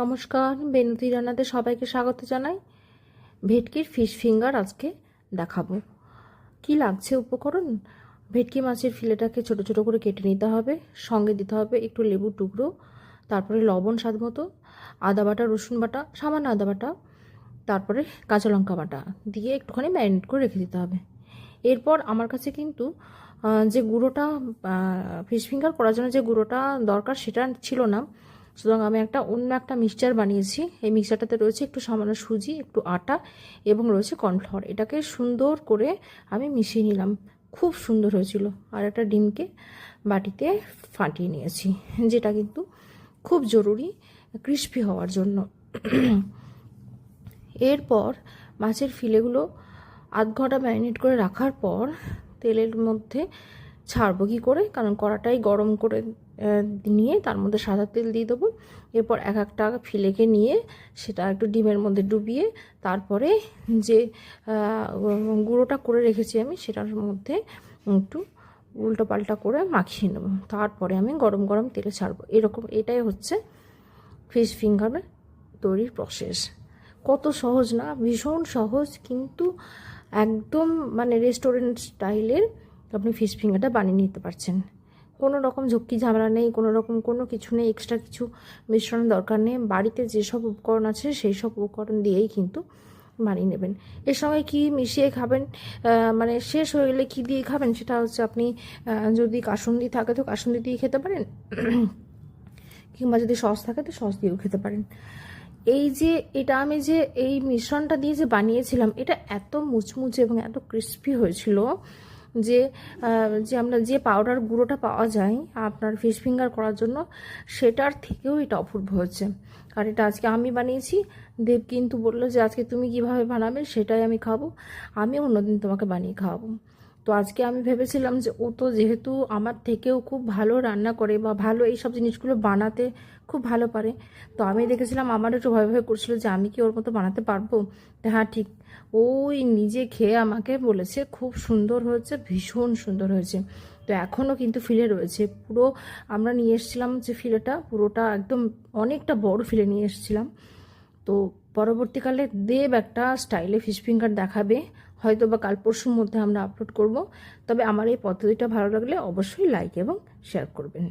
নমস্কার, বেনুতি রান্নাতে সবাইকে স্বাগত জানাই। ভেটকির ফিশ ফিঙ্গার আজকে দেখাবো। কি লাগছে উপকরণ? ভেটকি মাছের ফিলেটাকে ছোট ছোট করে কেটে নিতে হবে, সঙ্গে দিতে হবে একটু লেবুর টুকরো, তারপরে লবণ স্বাদ মতো, আদা বাটা, রসুন বাটা, সামান্য আদা বাটা, তারপরে কাঁচা লঙ্কা বাটা দিয়ে একটুখানি ম্যারিনেট করে রেখে দিতে হবে। এরপর আমার কাছে কিন্তু যে গুঁড়োটা ফিশ ফিঙ্গার করার জন্য যে গুঁড়োটা দরকার সেটা ছিল না, সুতরাং আমি অন্য একটা মিক্সচার বানিয়েছি। এই মিক্সচারটাতে রয়েছে একটু সামান্য সুজি, একটু আটা এবং রয়েছে কর্নফ্লাওয়ার। এটাকে সুন্দর করে আমি মিশিয়ে নিলাম, খুব সুন্দর হয়েছিল। আর একটা ডিমকে বাটিতে ফাটিয়ে নিয়েছি, যেটা কিন্তু খুব জরুরি ক্রিস্পি হওয়ার জন্য। এরপর মাছের ফিলেগুলো আধ ঘন্টা ম্যারিনেট করে রাখার পর তেলের মধ্যে ছাড়বো কী করে, কারণ কড়াটাই গরম করে নিয়ে তার মধ্যে সাদা তেল দিয়ে দেবো। এরপর এক একটা ফিলেকে নিয়ে সেটা একটু ডিমের মধ্যে ডুবিয়ে তারপরে যে গুঁড়োটা করে রেখেছি আমি সেটার মধ্যে একটু উল্টো পাল্টা করে মাখিয়ে নেব। তারপরে আমি গরম গরম তেলে ছাড়বো। এটাই হচ্ছে ফিশ ফিঙ্গারের তৈরির প্রসেস। কত সহজ না? ভীষণ সহজ, কিন্তু একদম রেস্টুরেন্ট স্টাইলের আপনি ফিশ ফিঙ্গারটা বানিয়ে নিতে পারছেন। কোনো রকম ঝক্কি ঝামেলা নেই, কোনো কিছু নেই, এক্সট্রা কিছু মিশ্রণের দরকার নেই। বাড়িতে যেসব উপকরণ আছে সেই সব উপকরণ দিয়েই কিন্তু বানিয়ে নেবেন। এর সঙ্গে কি মিশিয়ে খাবেন, শেষ হয়ে গেলে কী দিয়ে খাবেন সেটা হচ্ছে আপনি যদি কাসুন্দি থাকে তো কাসুন্দি দিয়ে খেতে পারেন, কিংবা যদি সস থাকে তো সস দিয়েও খেতে পারেন। আমি যে এই মিশ্রণটা দিয়ে যে বানিয়েছিলাম, এটা এত মুচমুচে এবং এত ক্রিস্পি হয়েছিল যে আমরা যে পাউডার গুঁড়োটা পাওয়া যায় আপনার ফিশ ফিঙ্গার করার জন্য, সেটার থেকেও এটা অপূর্ব হচ্ছে। আর এটা আজকে আমি বানিয়েছি। দেব কিন্তু বললো যে আজকে তুমি কিভাবে বানাবে সেটাই আমি খাবো, আমি অন্যদিন তোমাকে বানিয়ে খাওয়াবো। তো আজকে আমি ভেবেছিলাম যে ও তো যেহেতু আমার থেকেও খুব ভালো রান্না করে বা ভালো এইসব জিনিসগুলো বানাতে খুব ভালো পারে, তো আমি দেখেছিলাম আমার একটু ভয় ভয় করছিল যে আমি কি ওর মতো বানাতে পারবো। হ্যাঁ, ঠিক ওই নিজে খেয়ে আমাকে বলেছে খুব সুন্দর হয়েছে, ভীষণ সুন্দর হয়েছে। তো এখনও কিন্তু ফিলে রয়েছে পুরো। আমরা নিয়ে এসেছিলাম যে ফিলেটা পুরোটা একদম অনেকটা বড় ফিলে নিয়ে এসেছিলাম। তো পরবর্তীকালে দেব একটা স্টাইলে ফিশ ফিঙ্গার দেখাবে, হয়তো বা কাল পরশুর মধ্যে আমরা আপলোড করব। তবে আমার এই পদ্ধতিটা ভালো লাগলে অবশ্যই লাইক এবং শেয়ার করবেন।